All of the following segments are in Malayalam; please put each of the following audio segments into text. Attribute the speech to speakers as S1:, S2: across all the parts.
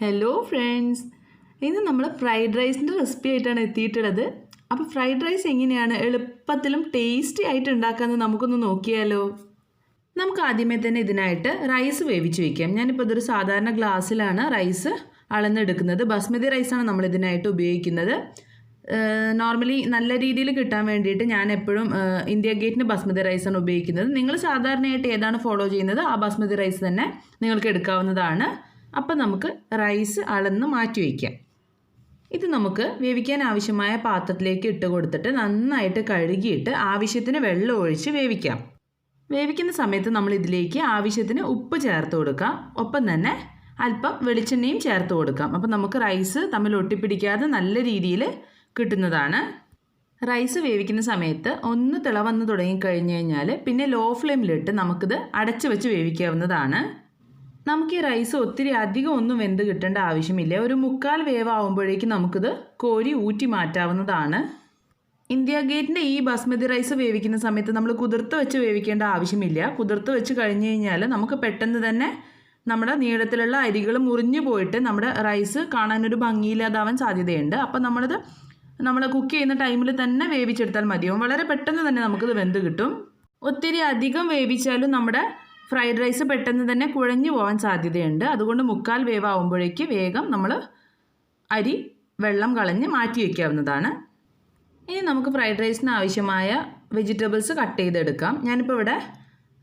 S1: ഹലോ ഫ്രണ്ട്സ്, ഇന്ന് നമ്മൾ ഫ്രൈഡ് റൈസിൻ്റെ റെസിപ്പി ആയിട്ടാണ് എത്തിയിട്ടുള്ളത്. അപ്പോൾ ഫ്രൈഡ് റൈസ് എങ്ങനെയാണ് എളുപ്പത്തിലും ടേസ്റ്റി ആയിട്ട് ഉണ്ടാക്കാമെന്ന് നമുക്കൊന്ന് നോക്കിയാലോ. നമുക്ക് ആദ്യമേ തന്നെ ഇതിനായിട്ട് റൈസ് വേവിച്ച് വയ്ക്കാം. ഞാനിപ്പോൾ ഇതൊരു സാധാരണ ഗ്ലാസ്സിലാണ് റൈസ് അളന്നെടുക്കുന്നത്. ബസ്മതി റൈസാണ് നമ്മൾ ഇതിനായിട്ട് ഉപയോഗിക്കുന്നത്. നോർമലി നല്ല രീതിയിൽ കിട്ടാൻ വേണ്ടിയിട്ട് ഞാൻ എപ്പോഴും ഇന്ത്യ ഗേറ്റിൻ്റെ ബസ്മതി റൈസാണ് ഉപയോഗിക്കുന്നത്. നിങ്ങൾ സാധാരണയായിട്ട് ഏതാണ് ഫോളോ ചെയ്യുന്നത് ആ ബസ്മതി റൈസ് തന്നെ നിങ്ങൾക്ക് എടുക്കാവുന്നതാണ്. അപ്പോൾ നമുക്ക് റൈസ് അളന്ന് മാറ്റി വയ്ക്കാം. ഇത് നമുക്ക് വേവിക്കാൻ ആവശ്യമായ പാത്രത്തിലേക്ക് ഇട്ട് കൊടുത്തിട്ട് നന്നായിട്ട് കഴുകിയിട്ട് ആവശ്യത്തിന് വെള്ളം ഒഴിച്ച് വേവിക്കാം. വേവിക്കുന്ന സമയത്ത് നമ്മൾ ഇതിലേക്ക് ആവശ്യത്തിന് ഉപ്പ് ചേർത്ത് കൊടുക്കാം. ഒപ്പം തന്നെ അല്പം വെളിച്ചെണ്ണയും ചേർത്ത് കൊടുക്കാം. അപ്പോൾ നമുക്ക് റൈസ് തമ്മിൽ ഒട്ടിപ്പിടിക്കാതെ നല്ല രീതിയിൽ കിട്ടുന്നതാണ്. റൈസ് വേവിക്കുന്ന സമയത്ത് ഒന്ന് തിളവന്ന് തുടങ്ങിക്കഴിഞ്ഞ് കഴിഞ്ഞാൽ പിന്നെ ലോ ഫ്ലെയിമിലിട്ട് നമുക്കിത് അടച്ചു വെച്ച് വേവിക്കാവുന്നതാണ്. നമുക്ക് ഈ റൈസ് ഒത്തിരി അധികം ഒന്നും വെന്ത് കിട്ടേണ്ട ആവശ്യമില്ല. ഒരു 3/4 വേവാകുമ്പോഴേക്കും നമുക്കിത് കോരി ഊറ്റി മാറ്റാവുന്നതാണ്. ഇന്ത്യ ഗേറ്റിൻ്റെ ഈ ബസ്മതി റൈസ് വേവിക്കുന്ന സമയത്ത് നമ്മൾ കുതിർത്ത് വെച്ച് വേവിക്കേണ്ട ആവശ്യമില്ല. കുതിർത്ത് വെച്ച് കഴിഞ്ഞ് കഴിഞ്ഞാൽ നമുക്ക് പെട്ടെന്ന് തന്നെ നമ്മുടെ നീളത്തിലുള്ള അരികൾ മുറിഞ്ഞു പോയിട്ട് നമ്മുടെ റൈസ് കാണാനൊരു ഭംഗിയില്ലാതാവാൻ സാധ്യതയുണ്ട്. അപ്പോൾ നമ്മൾ കുക്ക് ചെയ്യുന്ന ടൈമിൽ തന്നെ വേവിച്ചെടുത്താൽ മതിയാവും. വളരെ പെട്ടെന്ന് തന്നെ നമുക്കിത് വെന്ത് കിട്ടും. ഒത്തിരി അധികം വേവിച്ചാലും നമ്മുടെ ഫ്രൈഡ് റൈസ് പെട്ടെന്ന് തന്നെ കുഴഞ്ഞു പോകാൻ സാധ്യതയുണ്ട്. അതുകൊണ്ട് 3/4 വേവാകുമ്പോഴേക്ക് വേഗം നമ്മൾ അരി വെള്ളം കളഞ്ഞ് മാറ്റി വയ്ക്കാവുന്നതാണ്. ഇനി നമുക്ക് ഫ്രൈഡ് റൈസിന് ആവശ്യമായ വെജിറ്റബിൾസ് കട്ട് ചെയ്തെടുക്കാം. ഞാനിപ്പോൾ ഇവിടെ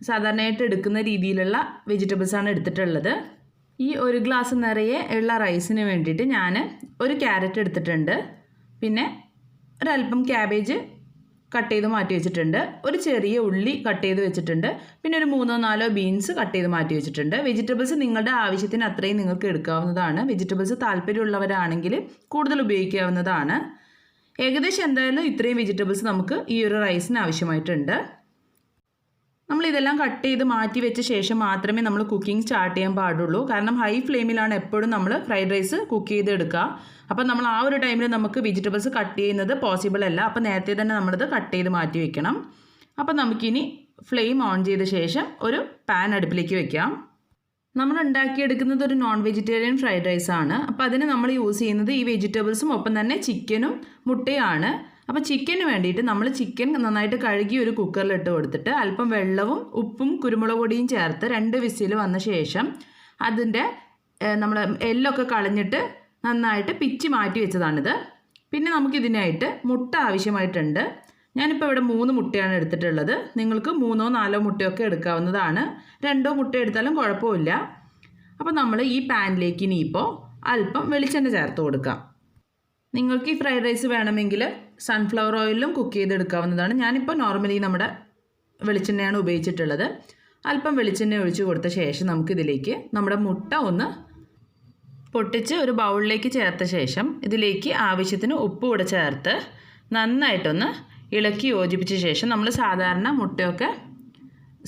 S1: സാധാരണയായിട്ട് എടുക്കുന്ന രീതിയിലുള്ള വെജിറ്റബിൾസാണ് എടുത്തിട്ടുള്ളത്. ഈ 1 ഗ്ലാസ് നിറയെ ഉള്ള റൈസിന് വേണ്ടിയിട്ട് ഞാൻ ഒരു ക്യാരറ്റ് എടുത്തിട്ടുണ്ട്. പിന്നെ ഒരല്പം ക്യാബേജ് കട്ട് ചെയ്ത് മാറ്റി വെച്ചിട്ടുണ്ട്. ഒരു ചെറിയ ഉള്ളി കട്ട് ചെയ്ത് വെച്ചിട്ടുണ്ട്. പിന്നെ ഒരു 3-4 ബീൻസ് കട്ട് ചെയ്ത് മാറ്റി വെച്ചിട്ടുണ്ട്. വെജിറ്റബിൾസ് നിങ്ങളുടെ ആവശ്യത്തിന് അത്രയും നിങ്ങൾക്ക് എടുക്കാവുന്നതാണ്. വെജിറ്റബിൾസ് താല്പര്യമുള്ളവരാണെങ്കിൽ കൂടുതൽ ഉപയോഗിക്കാവുന്നതാണ്. ഏകദേശം എന്തായാലും ഇത്രയും വെജിറ്റബിൾസ് നമുക്ക് ഈ ഒരു റൈസിന് ആവശ്യമായിട്ടുണ്ട്. നമ്മളിതെല്ലാം കട്ട് ചെയ്ത് മാറ്റി വെച്ച ശേഷം മാത്രമേ നമ്മൾ കുക്കിംഗ് സ്റ്റാർട്ട് ചെയ്യാൻ പാടുള്ളൂ. കാരണം ഹൈ ഫ്ലെയിമിലാണ് എപ്പോഴും നമ്മൾ ഫ്രൈഡ് റൈസ് കുക്ക് ചെയ്തെടുക്കുക. അപ്പോൾ നമ്മൾ ആ ഒരു ടൈമിൽ നമുക്ക് വെജിറ്റബിൾസ് കട്ട് ചെയ്യുന്നത് പോസിബിൾ അല്ല. അപ്പോൾ നേരത്തെ തന്നെ നമ്മളിത് കട്ട് ചെയ്ത് മാറ്റി വെക്കണം. അപ്പോൾ നമുക്കിനി ഫ്ലെയിം ഓൺ ചെയ്ത ശേഷം ഒരു പാൻ അടുപ്പിലേക്ക് വെക്കാം. നമ്മൾ ഉണ്ടാക്കിയെടുക്കുന്നത് ഒരു നോൺ വെജിറ്റേറിയൻ ഫ്രൈഡ് റൈസ് ആണ്. അപ്പോൾ അതിന് നമ്മൾ യൂസ് ചെയ്യുന്നത് ഈ വെജിറ്റബിൾസും ഒപ്പം തന്നെ ചിക്കനും മുട്ടയാണ്. അപ്പോൾ ചിക്കന് വേണ്ടിയിട്ട് നമ്മൾ ചിക്കൻ നന്നായിട്ട് കഴുകി ഒരു കുക്കറിലിട്ട് കൊടുത്തിട്ട് അല്പം വെള്ളവും ഉപ്പും കുരുമുളക് പൊടിയും ചേർത്ത് 2 വിസിൽ വന്ന ശേഷം അതിൻ്റെ നമ്മൾ എല്ലൊക്കെ കളഞ്ഞിട്ട് നന്നായിട്ട് പിച്ചി മാറ്റി വെച്ചതാണിത്. പിന്നെ നമുക്കിതിനായിട്ട് മുട്ട ആവശ്യമായിട്ടുണ്ട്. ഞാനിപ്പോൾ ഇവിടെ 3 മുട്ടയാണ് എടുത്തിട്ടുള്ളത്. നിങ്ങൾക്ക് 3-4 മുട്ടയൊക്കെ എടുക്കാവുന്നതാണ്. 2 മുട്ട എടുത്താലും കുഴപ്പമില്ല. അപ്പോൾ നമ്മൾ ഈ പാനിലേക്ക് ഇനിയിപ്പോൾ അല്പം വെളിച്ചെണ്ണ ചേർത്ത് കൊടുക്കാം. നിങ്ങൾക്ക് ഈ ഫ്രൈഡ് റൈസ് വേണമെങ്കിൽ സൺഫ്ലവർ ഓയിലും കുക്ക് ചെയ്തെടുക്കാവുന്നതാണ്. ഞാനിപ്പോൾ നോർമലി നമ്മുടെ വെളിച്ചെണ്ണയാണ് ഉപയോഗിച്ചിട്ടുള്ളത്. അല്പം വെളിച്ചെണ്ണ ഒഴിച്ച് കൊടുത്ത ശേഷം നമുക്കിതിലേക്ക് നമ്മുടെ മുട്ട ഒന്ന് പൊട്ടിച്ച് ഒരു ബൗളിലേക്ക് ചേർത്ത ശേഷം ഇതിലേക്ക് ആവശ്യത്തിന് ഉപ്പ് കൂടെ ചേർത്ത് നന്നായിട്ടൊന്ന് ഇളക്കി യോജിപ്പിച്ച ശേഷം നമ്മൾ സാധാരണ മുട്ടയൊക്കെ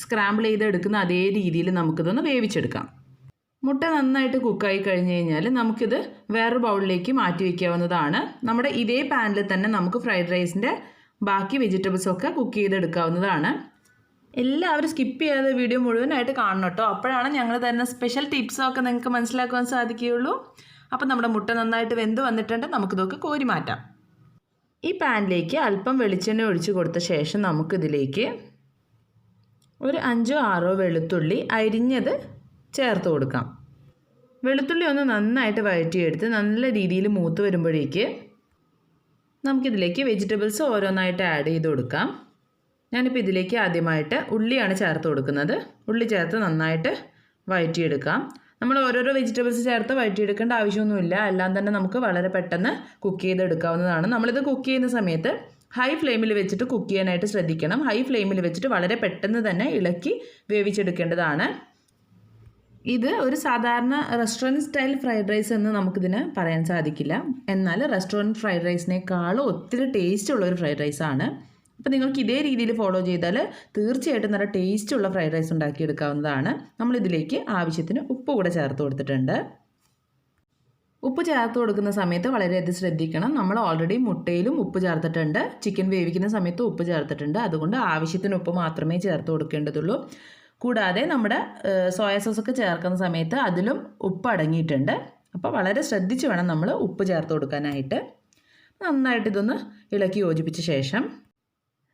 S1: സ്ക്രാമ്പിൾ ചെയ്തെടുക്കുന്ന അതേ രീതിയിൽ നമുക്കിതൊന്ന് വേവിച്ചെടുക്കാം. മുട്ട നന്നായിട്ട് കുക്കായി കഴിഞ്ഞ് കഴിഞ്ഞാൽ നമുക്കിത് വേറൊരു ബൗളിലേക്ക് മാറ്റി വയ്ക്കാവുന്നതാണ്. നമ്മുടെ ഇതേ പാനിൽ തന്നെ നമുക്ക് ഫ്രൈഡ് റൈസിൻ്റെ ബാക്കി വെജിറ്റബിൾസൊക്കെ കുക്ക് ചെയ്തെടുക്കാവുന്നതാണ്. എല്ലാവരും സ്കിപ്പ് ചെയ്യാതെ വീഡിയോ മുഴുവനായിട്ട് കാണണം കേട്ടോ. അപ്പോഴാണ് ഞങ്ങൾ തരുന്ന സ്പെഷ്യൽ ടിപ്സൊക്കെ നിങ്ങൾക്ക് മനസ്സിലാക്കുവാൻ സാധിക്കുകയുള്ളൂ. അപ്പോൾ നമ്മുടെ മുട്ട നന്നായിട്ട് വെന്ത് വന്നിട്ടുണ്ട്. നമുക്കിതൊക്കെ കോരി മാറ്റാം. ഈ പാനിലേക്ക് അല്പം വെളിച്ചെണ്ണ ഒഴിച്ച് കൊടുത്ത ശേഷം നമുക്കിതിലേക്ക് ഒരു 5-6 വെളുത്തുള്ളി അരിഞ്ഞത് ചേർത്ത് കൊടുക്കാം. വെളുത്തുള്ളി ഒന്ന് നന്നായിട്ട് വഴറ്റിയെടുത്ത് നല്ല രീതിയിൽ മൂത്ത് വരുമ്പോഴേക്ക് നമുക്കിതിലേക്ക് വെജിറ്റബിൾസ് ഓരോന്നായിട്ട് ആഡ് ചെയ്ത് കൊടുക്കാം. ഞാനിപ്പോൾ ഇതിലേക്ക് ആദ്യമായിട്ട് ഉള്ളിയാണ് ചേർത്ത് കൊടുക്കുന്നത്. ഉള്ളി ചേർത്ത് നന്നായിട്ട് വഴറ്റിയെടുക്കാം. നമ്മൾ ഓരോരോ വെജിറ്റബിൾസ് ചേർത്ത് വഴറ്റിയെടുക്കേണ്ട ആവശ്യമൊന്നുമില്ല. എല്ലാം തന്നെ നമുക്ക് വളരെ പെട്ടെന്ന് കുക്ക് ചെയ്തെടുക്കാവുന്നതാണ്. നമ്മളിത് കുക്ക് ചെയ്യുന്ന സമയത്ത് ഹൈ ഫ്ലെയിമിൽ വെച്ചിട്ട് കുക്ക് ചെയ്യാനായിട്ട് ശ്രദ്ധിക്കണം. ഹൈ ഫ്ലെയിമിൽ വെച്ചിട്ട് വളരെ പെട്ടെന്ന് തന്നെ ഇളക്കി വേവിച്ചെടുക്കേണ്ടതാണ്. ഇത് ഒരു സാധാരണ റെസ്റ്റോറൻറ്റ് സ്റ്റൈൽ ഫ്രൈഡ് റൈസ് എന്ന് നമുക്കിതിന് പറയാൻ സാധിക്കില്ല. എന്നാൽ റെസ്റ്റോറൻറ്റ് ഫ്രൈഡ് റൈസിനേക്കാളും ഒത്തിരി ടേസ്റ്റുള്ള ഒരു ഫ്രൈഡ് റൈസാണ്. അപ്പോൾ നിങ്ങൾക്ക് ഇതേ രീതിയിൽ ഫോളോ ചെയ്താൽ തീർച്ചയായിട്ടും നല്ല ടേസ്റ്റുള്ള ഫ്രൈഡ് റൈസ് ഉണ്ടാക്കിയെടുക്കാവുന്നതാണ്. നമ്മളിതിലേക്ക് ആവശ്യത്തിന് ഉപ്പ് കൂടെ ചേർത്ത് കൊടുത്തിട്ടുണ്ട്. ഉപ്പ് ചേർത്ത് കൊടുക്കുന്ന സമയത്ത് വളരെയധികം ശ്രദ്ധിക്കണം. നമ്മൾ ഓൾറെഡി മുട്ടയിലും ഉപ്പ് ചേർത്തിട്ടുണ്ട്. ചിക്കൻ വേവിക്കുന്ന സമയത്ത് ഉപ്പ് ചേർത്തിട്ടുണ്ട്. അതുകൊണ്ട് ആവശ്യത്തിന് ഉപ്പ് മാത്രമേ ചേർത്ത് കൊടുക്കേണ്ടതുള്ളൂ. കൂടാതെ നമ്മുടെ സോയ സോസൊക്കെ ചേർക്കുന്ന സമയത്ത് അതിലും ഉപ്പ് അടങ്ങിയിട്ടുണ്ട്. അപ്പോൾ വളരെ ശ്രദ്ധിച്ച് വേണം നമ്മൾ ഉപ്പ് ചേർത്ത് കൊടുക്കാനായിട്ട്. നന്നായിട്ട് ഇതൊന്ന് ഇളക്കി യോജിപ്പിച്ച ശേഷം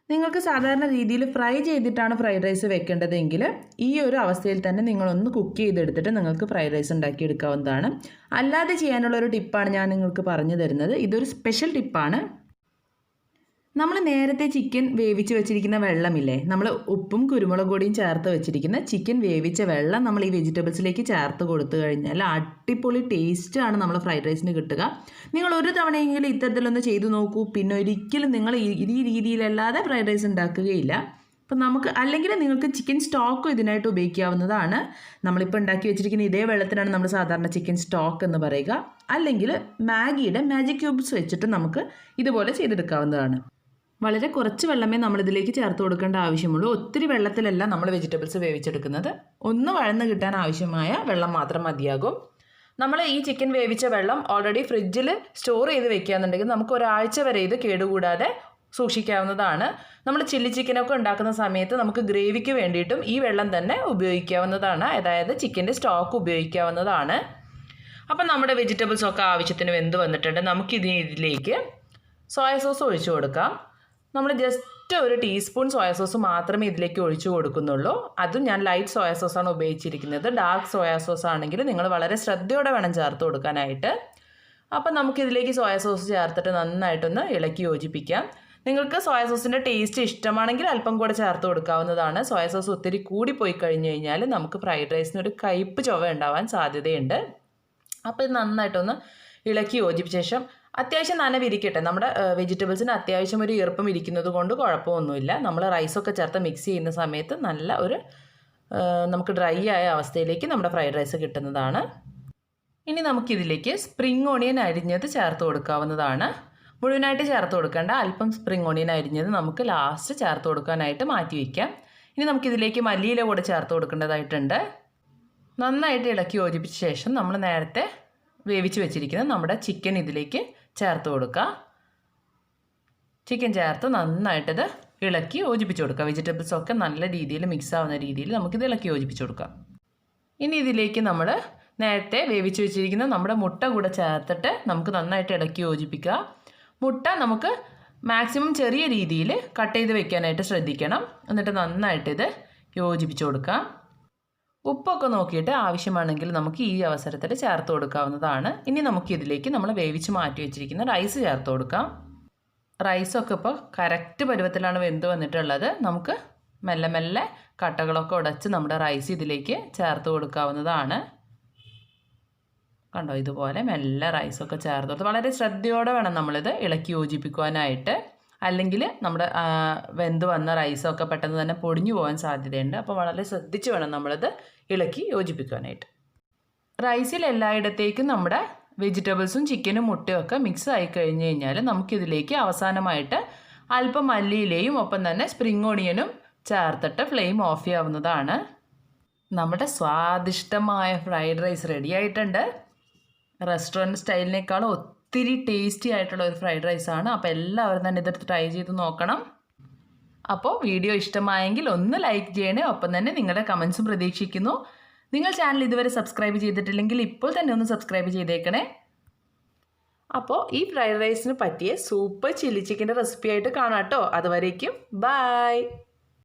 S1: നിങ്ങൾക്ക് സാധാരണ രീതിയിൽ ഫ്രൈ ചെയ്തിട്ടാണ് ഫ്രൈഡ് റൈസ് വെക്കേണ്ടതെങ്കിൽ ഈ ഒരു അവസ്ഥയിൽ തന്നെ നിങ്ങളൊന്ന് കുക്ക് ചെയ്തെടുത്തിട്ട് നിങ്ങൾക്ക് ഫ്രൈഡ് റൈസ് ഉണ്ടാക്കിയെടുക്കാവുന്നതാണ്. അല്ലാതെ ചെയ്യാനുള്ളൊരു ടിപ്പാണ് ഞാൻ നിങ്ങൾക്ക് പറഞ്ഞു തരുന്നത്. ഇതൊരു സ്പെഷ്യൽ ടിപ്പാണ്. നമ്മൾ നേരത്തെ ചിക്കൻ വേവിച്ച് വെച്ചിരിക്കുന്ന വെള്ളമില്ലേ, നമ്മൾ ഉപ്പും കുരുമുളക് പൊടിയും ചേർത്ത് വെച്ചിരിക്കുന്ന ചിക്കൻ വേവിച്ച വെള്ളം നമ്മൾ ഈ വെജിറ്റബിൾസിലേക്ക് ചേർത്ത് കൊടുത്തു കഴിഞ്ഞാൽ അടിപൊളി ടേസ്റ്റാണ് നമ്മൾ ഫ്രൈഡ് റൈസിന് കിട്ടുക. നിങ്ങൾ ഒരു തവണയെങ്കിലും ഇത്തരത്തിലൊന്ന് ചെയ്തു നോക്കൂ. പിന്നെ ഒരിക്കലും നിങ്ങൾ ഈ രീതിയിലല്ലാതെ ഫ്രൈഡ് റൈസ് ഉണ്ടാക്കുകയില്ല. അപ്പം അല്ലെങ്കിൽ നിങ്ങൾക്ക് ചിക്കൻ സ്റ്റോക്കും ഇതിനായിട്ട് ഉപയോഗിക്കാവുന്നതാണ്. നമ്മളിപ്പോൾ ഉണ്ടാക്കി വെച്ചിരിക്കുന്ന ഇതേ വെള്ളത്തിനാണ് നമ്മൾ സാധാരണ ചിക്കൻ സ്റ്റോക്ക് എന്ന് പറയുക. അല്ലെങ്കിൽ മാഗിയുടെ മാജിക് ക്യൂബ്സ് വെച്ചിട്ട് നമുക്ക് ഇതുപോലെ ചെയ്തെടുക്കാവുന്നതാണ്. വളരെ കുറച്ച് വെള്ളമേ നമ്മളിതിലേക്ക് ചേർത്ത് കൊടുക്കേണ്ട ആവശ്യമുള്ളൂ. ഒത്തിരി വെള്ളത്തിലല്ല നമ്മൾ വെജിറ്റബിൾസ് വേവിച്ചെടുക്കുന്നത്. ഒന്ന് വഴന്ന് കിട്ടാൻ ആവശ്യമായ വെള്ളം മാത്രം മതിയാകും. നമ്മൾ ഈ ചിക്കൻ വേവിച്ച വെള്ളം ഓൾറെഡി ഫ്രിഡ്ജിൽ സ്റ്റോർ ചെയ്ത് വെക്കുകയാണെന്നുണ്ടെങ്കിൽ നമുക്ക് ഒരാഴ്ച വരെ ഇത് കേടുകൂടാതെ സൂക്ഷിക്കാവുന്നതാണ്. നമ്മൾ ചില്ലി ചിക്കനൊക്കെ ഉണ്ടാക്കുന്ന സമയത്ത് നമുക്ക് ഗ്രേവിക്ക് വേണ്ടിയിട്ടും ഈ വെള്ളം തന്നെ ഉപയോഗിക്കാവുന്നതാണ്. അതായത് ചിക്കൻ്റെ സ്റ്റോക്ക് ഉപയോഗിക്കാവുന്നതാണ്. അപ്പം നമ്മുടെ വെജിറ്റബിൾസൊക്കെ ആവശ്യത്തിന് വെന്ത് വന്നിട്ടുണ്ട്. നമുക്കിതിലേക്ക് സോയ സോസ് ഒഴിച്ചു കൊടുക്കാം. നമ്മൾ ജസ്റ്റ് ഒരു ടീസ്പൂൺ സോയ സോസ് മാത്രമേ ഇതിലേക്ക് ഒഴിച്ചു കൊടുക്കുന്നുള്ളൂ. അതും ഞാൻ ലൈറ്റ് സോയ സോസാണ് ഉപയോഗിച്ചിരിക്കുന്നത്. ഡാർക്ക് സോയ സോസ് ആണെങ്കിൽ നിങ്ങൾ വളരെ ശ്രദ്ധയോടെ വേണം ചേർത്ത് കൊടുക്കാനായിട്ട്. അപ്പം നമുക്കിതിലേക്ക് സോയ സോസ് ചേർത്തിട്ട് നന്നായിട്ടൊന്ന് ഇളക്കി യോജിപ്പിക്കാം. നിങ്ങൾക്ക് സോയ സോസിൻ്റെ ടേസ്റ്റ് ഇഷ്ടമാണെങ്കിൽ അല്പം കൂടെ ചേർത്ത് കൊടുക്കാവുന്നതാണ്. സോയ സോസ് ഒത്തിരി കൂടിപ്പോയി കഴിഞ്ഞ് കഴിഞ്ഞാൽ നമുക്ക് ഫ്രൈഡ് റൈസിന് ഒരു കയ്പ്പ് ചുവ ഉണ്ടാവാൻ സാധ്യതയുണ്ട്. അപ്പോൾ ഇത് നന്നായിട്ടൊന്ന് ഇളക്കി യോജിപ്പിച്ച ശേഷം അത്യാവശ്യം നനവിരിക്കട്ടെ. നമ്മുടെ വെജിറ്റബിൾസിന് അത്യാവശ്യം ഒരു ഈർപ്പം ഇരിക്കുന്നത് കൊണ്ട് കുഴപ്പമൊന്നുമില്ല. നമ്മൾ റൈസൊക്കെ ചേർത്ത് മിക്സ് ചെയ്യുന്ന സമയത്ത് നല്ല ഒരു നമുക്ക് ഡ്രൈ ആയ അവസ്ഥയിലേക്ക് നമ്മുടെ ഫ്രൈഡ് റൈസ് കിട്ടുന്നതാണ്. ഇനി നമുക്കിതിലേക്ക് സ്പ്രിംഗ് ഓണിയൻ അരിഞ്ഞത് ചേർത്ത് കൊടുക്കാവുന്നതാണ്. മുഴുവനായിട്ട് ചേർത്ത് കൊടുക്കേണ്ട, അല്പം സ്പ്രിംഗ് ഓണിയൻ അരിഞ്ഞത് നമുക്ക് ലാസ്റ്റ് ചേർത്ത് കൊടുക്കാനായിട്ട് മാറ്റി വയ്ക്കാം. ഇനി നമുക്കിതിലേക്ക് മല്ലിയില കൂടെ ചേർത്ത് കൊടുക്കേണ്ടതായിട്ടുണ്ട്. നന്നായിട്ട് ഇളക്കി യോജിപ്പിച്ച ശേഷം നമ്മൾ നേരത്തെ വേവിച്ച് വെച്ചിരിക്കുന്ന നമ്മുടെ ചിക്കൻ ഇതിലേക്ക് ചേർത്ത് കൊടുക്കുക. ചിക്കൻ ചേർത്ത് നന്നായിട്ടത് ഇളക്കി യോജിപ്പിച്ച് കൊടുക്കുക. വെജിറ്റബിൾസൊക്കെ നല്ല രീതിയിൽ മിക്സ് ആവുന്ന രീതിയിൽ നമുക്കിത് ഇളക്കി യോജിപ്പിച്ച് കൊടുക്കാം. ഇനി ഇതിലേക്ക് നമ്മൾ നേരത്തെ വേവിച്ച് വെച്ചിരിക്കുന്ന നമ്മുടെ മുട്ട കൂടെ ചേർത്തിട്ട് നമുക്ക് നന്നായിട്ട് ഇളക്കി യോജിപ്പിക്കുക. മുട്ട നമുക്ക് മാക്സിമം ചെറിയ രീതിയിൽ കട്ട് ചെയ്ത് വെക്കാനായിട്ട് ശ്രദ്ധിക്കണം. എന്നിട്ട് നന്നായിട്ടിത് യോജിപ്പിച്ച് കൊടുക്കാം. ഉപ്പൊക്കെ നോക്കിയിട്ട് ആവശ്യമാണെങ്കിൽ നമുക്ക് ഈ അവസരത്തിൽ ചേർത്ത് കൊടുക്കാവുന്നതാണ്. ഇനി നമുക്കിതിലേക്ക് നമ്മൾ വേവിച്ച് മാറ്റി വെച്ചിരിക്കുന്ന റൈസ് ചേർത്ത് കൊടുക്കാം. റൈസൊക്കെ ഇപ്പോൾ കറക്റ്റ് പരുവത്തിലാണ് വെന്ത് വന്നിട്ടുള്ളത്. നമുക്ക് മെല്ലെ മെല്ലെ കട്ടകളൊക്കെ ഉടച്ച് നമ്മുടെ റൈസ് ഇതിലേക്ക് ചേർത്ത് കൊടുക്കാവുന്നതാണ്. കണ്ടോ, ഇതുപോലെ മെല്ലെ റൈസൊക്കെ ചേർത്ത് കൊടുത്ത് വളരെ ശ്രദ്ധയോടെ വേണം നമ്മളിത് ഇളക്കി യോജിപ്പിക്കുവാനായിട്ട്. അല്ലെങ്കിൽ നമ്മുടെ വെന്ത് വന്ന റൈസൊക്കെ പെട്ടെന്ന് തന്നെ പൊടിഞ്ഞു പോകാൻ സാധ്യതയുണ്ട്. അപ്പോൾ വളരെ ശ്രദ്ധിച്ച് വേണം നമ്മളിത് ഇളക്കി യോജിപ്പിക്കാനായിട്ട്. റൈസിൽ എല്ലായിടത്തേക്കും നമ്മുടെ വെജിറ്റബിൾസും ചിക്കനും മുട്ടയും ഒക്കെ മിക്സ് ആയി കഴിഞ്ഞ് കഴിഞ്ഞാൽ നമുക്കിതിലേക്ക് അവസാനമായിട്ട് അല്പം മല്ലിയിലയും ഒപ്പം തന്നെ സ്പ്രിംഗ് ഓണിയനും ചേർത്തിട്ട് ഫ്ലെയിം ഓഫ് ചെയ്യാവുന്നതാണ്. നമ്മുടെ സ്വാദിഷ്ടമായ ഫ്രൈഡ് റൈസ് റെഡി ആയിട്ടുണ്ട്. റെസ്റ്റോറൻറ്റ് സ്റ്റൈലിനേക്കാളും ഒത്തിരി ടേസ്റ്റി ആയിട്ടുള്ള ഒരു ഫ്രൈഡ് റൈസാണ്. അപ്പോൾ എല്ലാവരും തന്നെ ഇതെടുത്ത് ട്രൈ ചെയ്ത് നോക്കണം. അപ്പോൾ വീഡിയോ ഇഷ്ടമായെങ്കിൽ ഒന്ന് ലൈക്ക് ചെയ്യണേ. ഒപ്പം തന്നെ നിങ്ങളുടെ കമൻസും പ്രതീക്ഷിക്കുന്നു. നിങ്ങൾ ചാനൽ ഇതുവരെ സബ്സ്ക്രൈബ് ചെയ്തിട്ടില്ലെങ്കിൽ ഇപ്പോൾ തന്നെ ഒന്ന് സബ്സ്ക്രൈബ് ചെയ്തേക്കണേ. അപ്പോൾ ഈ ഫ്രൈഡ് റൈസിന് പറ്റിയ സൂപ്പർ ചില്ലി ചിക്കൻ്റെ റെസിപ്പി ആയിട്ട് കാണാം കേട്ടോ. അതുവരേക്കും ബൈ.